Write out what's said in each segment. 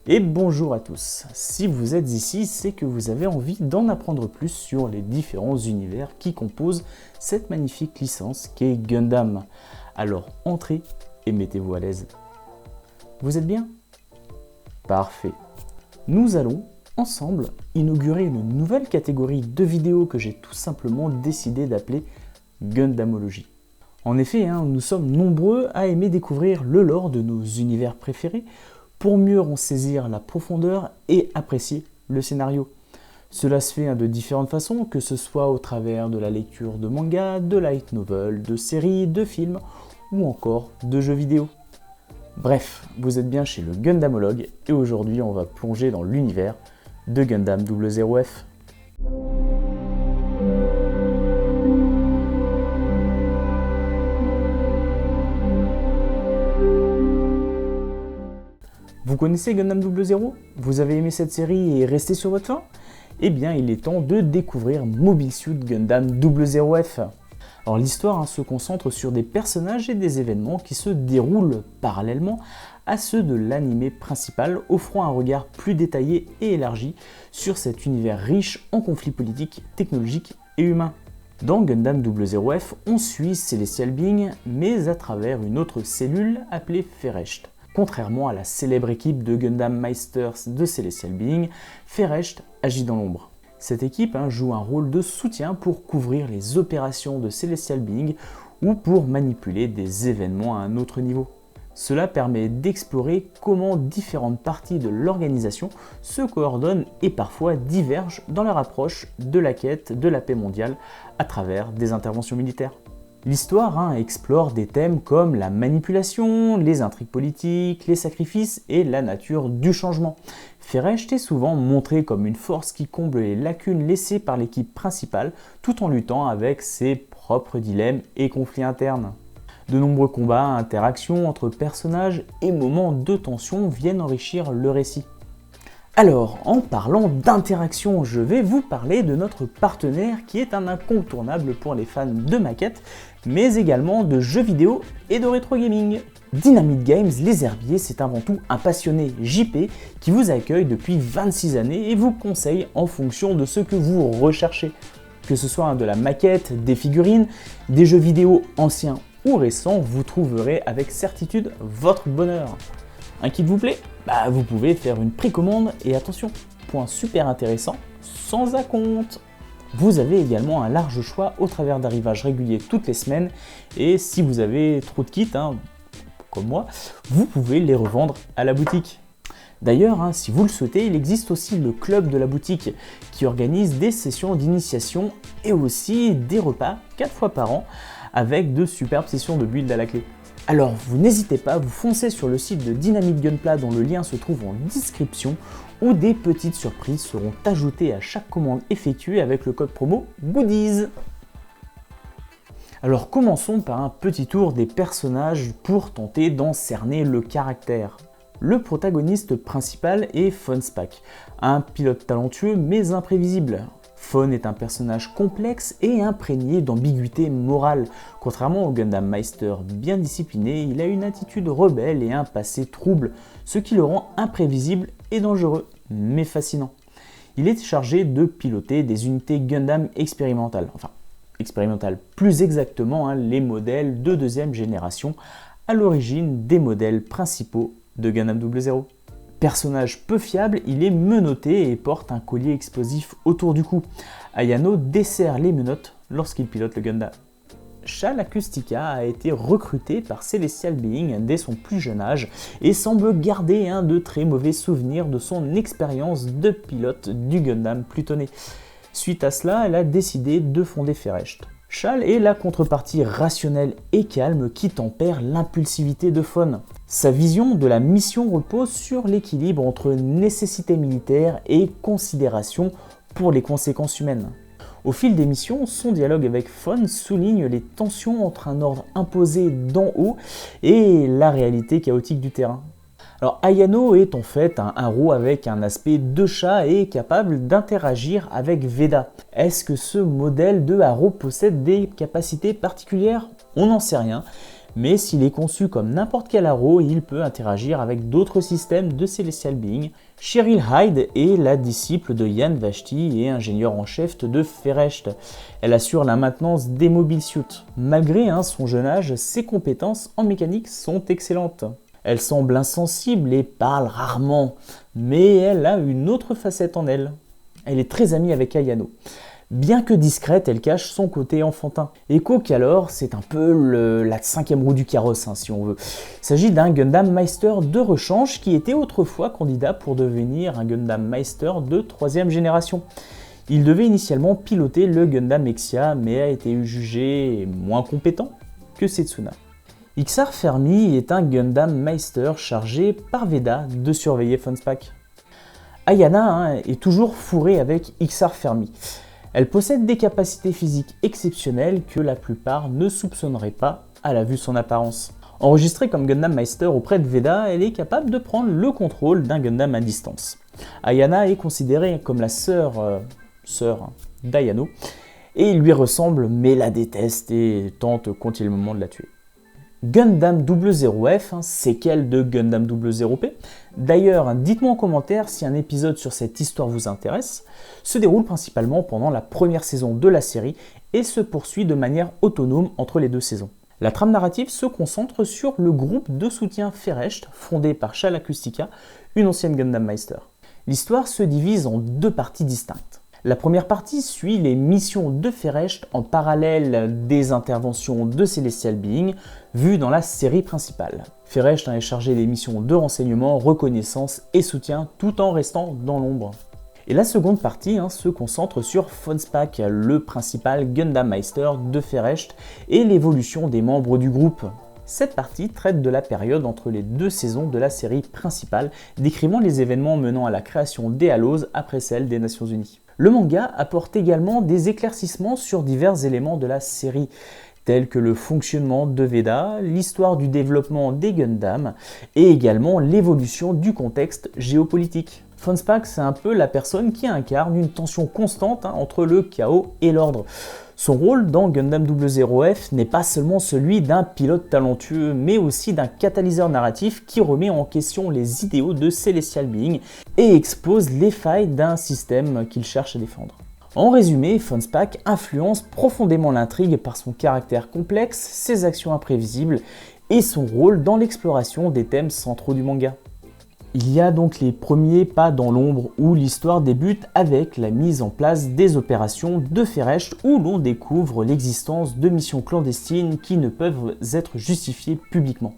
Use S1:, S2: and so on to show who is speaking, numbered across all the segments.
S1: Et bonjour à tous. Si vous êtes ici, c'est que vous avez envie d'en apprendre plus sur les différents univers qui composent cette magnifique licence qu'est Gundam. Alors entrez et mettez-vous à l'aise. Vous êtes bien? Parfait. Nous allons ensemble inaugurer une nouvelle catégorie de vidéos que j'ai tout simplement décidé d'appeler Gundamologie. En effet, nous sommes nombreux à aimer découvrir le lore de nos univers préférés pour mieux en saisir la profondeur et apprécier le scénario. Cela se fait de différentes façons, que ce soit au travers de la lecture de mangas, de light novels, de séries, de films ou encore de jeux vidéo. Bref, vous êtes bien chez le Gundamologue et aujourd'hui on va plonger dans l'univers de Gundam 00F. Vous connaissez Gundam 00? Vous avez aimé cette série et resté sur votre faim? Eh bien, il est temps de découvrir Mobile Suit Gundam 00F. Alors l'histoire se concentre sur des personnages et des événements qui se déroulent parallèlement à ceux de l'anime principal, offrant un regard plus détaillé et élargi sur cet univers riche en conflits politiques, technologiques et humains. Dans Gundam 00F, on suit Celestial Being, mais à travers une autre cellule appelée Ferecht. Contrairement à la célèbre équipe de Gundam Meisters de Celestial Being, Ferecht agit dans l'ombre. Cette équipe joue un rôle de soutien pour couvrir les opérations de Celestial Being ou pour manipuler des événements à un autre niveau. Cela permet d'explorer comment différentes parties de l'organisation se coordonnent et parfois divergent dans leur approche de la quête de la paix mondiale à travers des interventions militaires. L'histoire explore des thèmes comme la manipulation, les intrigues politiques, les sacrifices et la nature du changement. Ferecht est souvent montré comme une force qui comble les lacunes laissées par l'équipe principale tout en luttant avec ses propres dilemmes et conflits internes. De nombreux combats, interactions entre personnages et moments de tension viennent enrichir le récit. Alors, en parlant d'interaction, je vais vous parler de notre partenaire qui est un incontournable pour les fans de maquettes, mais également de jeux vidéo et de rétro gaming. Dynamite Games, les herbiers, c'est avant tout un passionné JP qui vous accueille depuis 26 années et vous conseille en fonction de ce que vous recherchez. Que ce soit de la maquette, des figurines, des jeux vidéo anciens ou récents, vous trouverez avec certitude votre bonheur. Un kit vous plaît? Vous pouvez faire une précommande et attention, point super intéressant, sans acompte. Vous avez également un large choix au travers d'arrivages réguliers toutes les semaines et si vous avez trop de kits, comme moi, vous pouvez les revendre à la boutique. D'ailleurs, si vous le souhaitez, il existe aussi le club de la boutique qui organise des sessions d'initiation et aussi des repas 4 fois par an avec de superbes sessions de build à la clé. Alors vous n'hésitez pas, vous foncez sur le site de Dynamite Gunpla dont le lien se trouve en description où des petites surprises seront ajoutées à chaque commande effectuée avec le code promo GOODIES. Alors commençons par un petit tour des personnages pour tenter d'en cerner le caractère. Le protagoniste principal est Fonspak, un pilote talentueux mais imprévisible. Fon est un personnage complexe et imprégné d'ambiguïté morale. Contrairement au Gundam Meister bien discipliné, il a une attitude rebelle et un passé trouble, ce qui le rend imprévisible et dangereux, mais fascinant. Il est chargé de piloter des unités Gundam expérimentales, plus exactement les modèles de deuxième génération, à l'origine des modèles principaux de Gundam 00. Personnage peu fiable, il est menotté et porte un collier explosif autour du cou. Ayano desserre les menottes lorsqu'il pilote le Gundam. Shal Acustica a été recruté par Celestial Being dès son plus jeune âge et semble garder de très mauvais souvenirs de son expérience de pilote du Gundam plutonné. Suite à cela, elle a décidé de fonder Ferecht. Shal est la contrepartie rationnelle et calme qui tempère l'impulsivité de Fon. Sa vision de la mission repose sur l'équilibre entre nécessité militaire et considération pour les conséquences humaines. Au fil des missions, son dialogue avec Fon souligne les tensions entre un ordre imposé d'en haut et la réalité chaotique du terrain. Alors Ayano est en fait un héros avec un aspect de chat et capable d'interagir avec Veda. Est-ce que ce modèle de héros possède des capacités particulières? On n'en sait rien, Mais s'il est conçu comme n'importe quel Arrow, il peut interagir avec d'autres systèmes de Celestial Being. Cheryl Hyde est la disciple de Ian Vashti et ingénieure en chef de Feresht. Elle assure la maintenance des Mobile Suits. Malgré son jeune âge, ses compétences en mécanique sont excellentes. Elle semble insensible et parle rarement, mais elle a une autre facette en elle. Elle est très amie avec Ayano. Bien que discrète, elle cache son côté enfantin. Echo Calor, c'est un peu la cinquième roue du carrosse, si on veut. Il s'agit d'un Gundam Meister de rechange qui était autrefois candidat pour devenir un Gundam Meister de 3e génération. Il devait initialement piloter le Gundam Exia, mais a été jugé moins compétent que Setsuna. Ixar Fermi est un Gundam Meister chargé par Veda de surveiller Fonspak. Ayana est toujours fourrée avec Ixar Fermi. Elle possède des capacités physiques exceptionnelles que la plupart ne soupçonneraient pas à la vue de son apparence. Enregistrée comme Gundam Meister auprès de Veda, elle est capable de prendre le contrôle d'un Gundam à distance. Ayana est considérée comme la sœur d'Ayano, et il lui ressemble mais la déteste et tente continuellement de la tuer. Gundam 00F, séquelle de Gundam 00P. D'ailleurs, dites-moi en commentaire si un épisode sur cette histoire vous intéresse, se déroule principalement pendant la première saison de la série et se poursuit de manière autonome entre les deux saisons. La trame narrative se concentre sur le groupe de soutien Feresht, fondé par Shal Acustica, une ancienne Gundam Meister. L'histoire se divise en deux parties distinctes. La première partie suit les missions de Feresht en parallèle des interventions de Celestial Being vues dans la série principale. Feresht est chargé des missions de renseignement, reconnaissance et soutien tout en restant dans l'ombre. Et la seconde partie se concentre sur Fonspak, le principal Gundam Meister de Feresht et l'évolution des membres du groupe. Cette partie traite de la période entre les deux saisons de la série principale, décrivant les événements menant à la création des Halos après celle des Nations Unies. Le manga apporte également des éclaircissements sur divers éléments de la série, tels que le fonctionnement de Veda, l'histoire du développement des Gundam et également l'évolution du contexte géopolitique. Fonspak, c'est un peu la personne qui incarne une tension constante entre le chaos et l'ordre. Son rôle dans Gundam 00F n'est pas seulement celui d'un pilote talentueux, mais aussi d'un catalyseur narratif qui remet en question les idéaux de Celestial Being et expose les failles d'un système qu'il cherche à défendre. En résumé, Fonspak influence profondément l'intrigue par son caractère complexe, ses actions imprévisibles et son rôle dans l'exploration des thèmes centraux du manga. Il y a donc les premiers pas dans l'ombre où l'histoire débute avec la mise en place des opérations de Feresht où l'on découvre l'existence de missions clandestines qui ne peuvent être justifiées publiquement.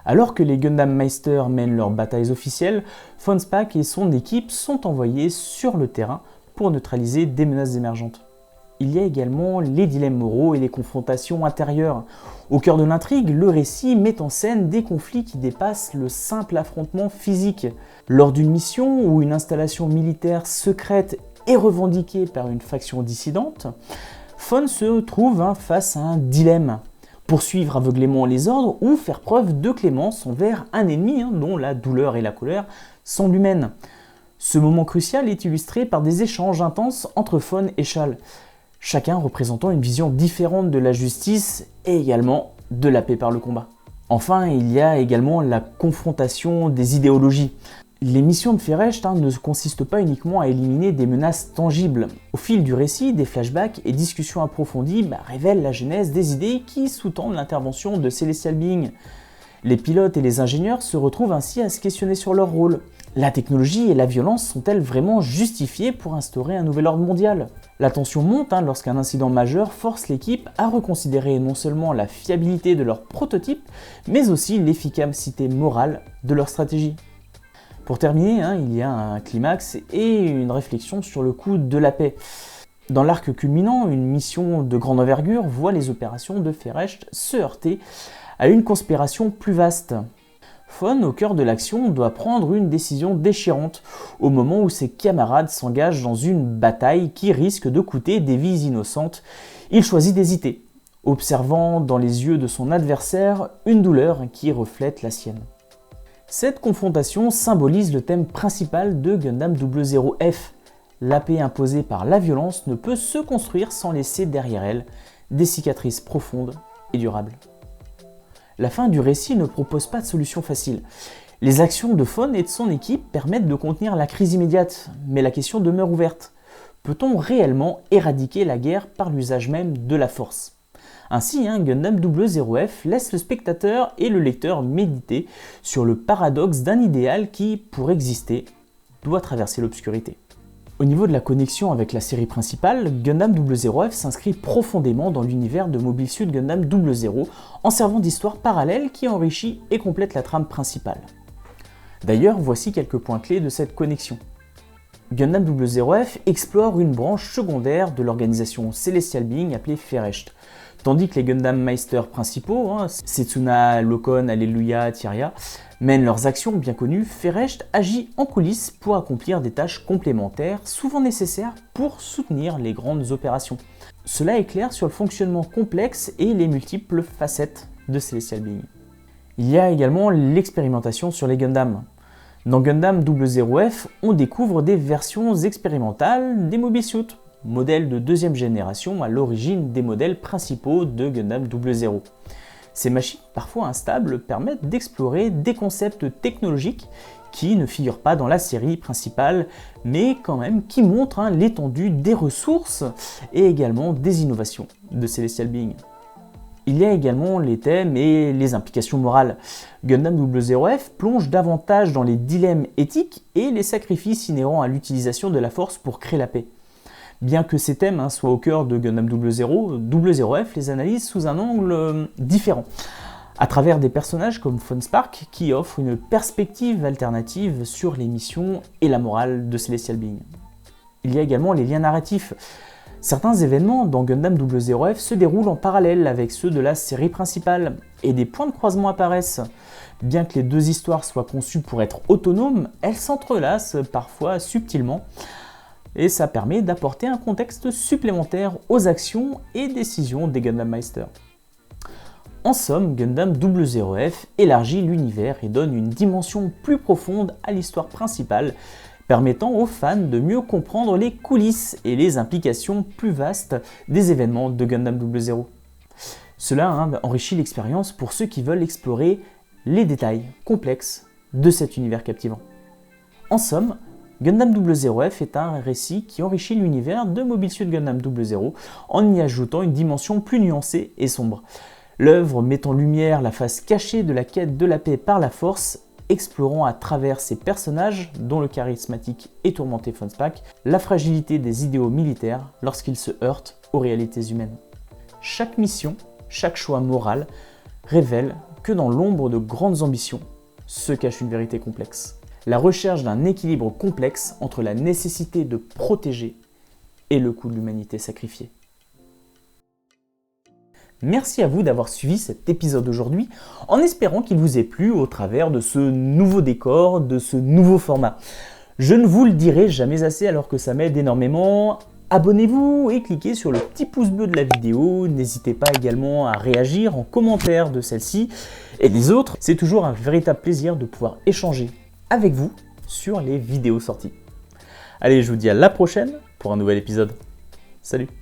S1: Alors que les Gundam Meister mènent leurs batailles officielles, Fonspak et son équipe sont envoyés sur le terrain pour neutraliser des menaces émergentes. Il y a également les dilemmes moraux et les confrontations intérieures. Au cœur de l'intrigue, le récit met en scène des conflits qui dépassent le simple affrontement physique. Lors d'une mission où une installation militaire secrète est revendiquée par une faction dissidente, Fon se trouve face à un dilemme. Poursuivre aveuglément les ordres ou faire preuve de clémence envers un ennemi dont la douleur et la colère semblent humaines. Ce moment crucial est illustré par des échanges intenses entre Fon et Shal, chacun représentant une vision différente de la justice et également de la paix par le combat. Enfin, il y a également la confrontation des idéologies. Les missions de Feresht ne consistent pas uniquement à éliminer des menaces tangibles. Au fil du récit, des flashbacks et discussions approfondies révèlent la genèse des idées qui sous-tendent l'intervention de Celestial Being. Les pilotes et les ingénieurs se retrouvent ainsi à se questionner sur leur rôle. La technologie et la violence sont-elles vraiment justifiées pour instaurer un nouvel ordre mondial ? La tension monte lorsqu'un incident majeur force l'équipe à reconsidérer non seulement la fiabilité de leur prototype, mais aussi l'efficacité morale de leur stratégie. Pour terminer, il y a un climax et une réflexion sur le coût de la paix. Dans l'arc culminant, une mission de grande envergure voit les opérations de Feresht se heurter à une conspiration plus vaste. Fon, au cœur de l'action, doit prendre une décision déchirante au moment où ses camarades s'engagent dans une bataille qui risque de coûter des vies innocentes. Il choisit d'hésiter, observant dans les yeux de son adversaire une douleur qui reflète la sienne. Cette confrontation symbolise le thème principal de Gundam 00F. La paix imposée par la violence ne peut se construire sans laisser derrière elle des cicatrices profondes et durables. la fin du récit ne propose pas de solution facile. Les actions de Fawn et de son équipe permettent de contenir la crise immédiate, mais la question demeure ouverte. Peut-on réellement éradiquer la guerre par l'usage même de la force ? Ainsi, Gundam 00F laisse le spectateur et le lecteur méditer sur le paradoxe d'un idéal qui, pour exister, doit traverser l'obscurité. Au niveau de la connexion avec la série principale, Gundam 00F s'inscrit profondément dans l'univers de Mobile Suit Gundam 00 en servant d'histoire parallèle qui enrichit et complète la trame principale. D'ailleurs, voici quelques points clés de cette connexion. Gundam 00F explore une branche secondaire de l'organisation Celestial Being appelée Ferecht, tandis que les Gundam Meister principaux, Setsuna, Lokon, Alleluia, Tyria, mènent leurs actions bien connues. Ferecht agit en coulisses pour accomplir des tâches complémentaires, souvent nécessaires pour soutenir les grandes opérations. Cela éclaire sur le fonctionnement complexe et les multiples facettes de Celestial Being. Il y a également l'expérimentation sur les Gundam. Dans Gundam 00F, on découvre des versions expérimentales des Mobile Suit, modèles de deuxième génération à l'origine des modèles principaux de Gundam 00. Ces machines, parfois instables, permettent d'explorer des concepts technologiques qui ne figurent pas dans la série principale, mais quand même qui montrent l'étendue des ressources et également des innovations de Celestial Being. Il y a également les thèmes et les implications morales. Gundam 00F plonge davantage dans les dilemmes éthiques et les sacrifices inhérents à l'utilisation de la force pour créer la paix. Bien que ces thèmes soient au cœur de Gundam 00F les analyse sous un angle différent, à travers des personnages comme Fawn Spark qui offrent une perspective alternative sur les missions et la morale de Celestial Being. Il y a également les liens narratifs. Certains événements dans Gundam 00F se déroulent en parallèle avec ceux de la série principale, et des points de croisement apparaissent. Bien que les deux histoires soient conçues pour être autonomes, elles s'entrelacent parfois subtilement, et ça permet d'apporter un contexte supplémentaire aux actions et décisions des Gundam Meister. En somme, Gundam 00F élargit l'univers et donne une dimension plus profonde à l'histoire principale, permettant aux fans de mieux comprendre les coulisses et les implications plus vastes des événements de Gundam 00. Cela enrichit l'expérience pour ceux qui veulent explorer les détails complexes de cet univers captivant. En somme, Gundam 00F est un récit qui enrichit l'univers de Mobile Suit Gundam 00 en y ajoutant une dimension plus nuancée et sombre. L'œuvre met en lumière la face cachée de la quête de la paix par la force, explorant à travers ces personnages, dont le charismatique et tourmenté Fawn Spark, la fragilité des idéaux militaires lorsqu'ils se heurtent aux réalités humaines. Chaque mission, chaque choix moral révèle que dans l'ombre de grandes ambitions se cache une vérité complexe. La recherche d'un équilibre complexe entre la nécessité de protéger et le coût de l'humanité sacrifiée. Merci à vous d'avoir suivi cet épisode aujourd'hui, en espérant qu'il vous ait plu au travers de ce nouveau décor, de ce nouveau format. Je ne vous le dirai jamais assez alors que ça m'aide énormément. Abonnez-vous et cliquez sur le petit pouce bleu de la vidéo. N'hésitez pas également à réagir en commentaire de celle-ci et les autres. C'est toujours un véritable plaisir de pouvoir échanger avec vous sur les vidéos sorties. Allez, je vous dis à la prochaine pour un nouvel épisode. Salut!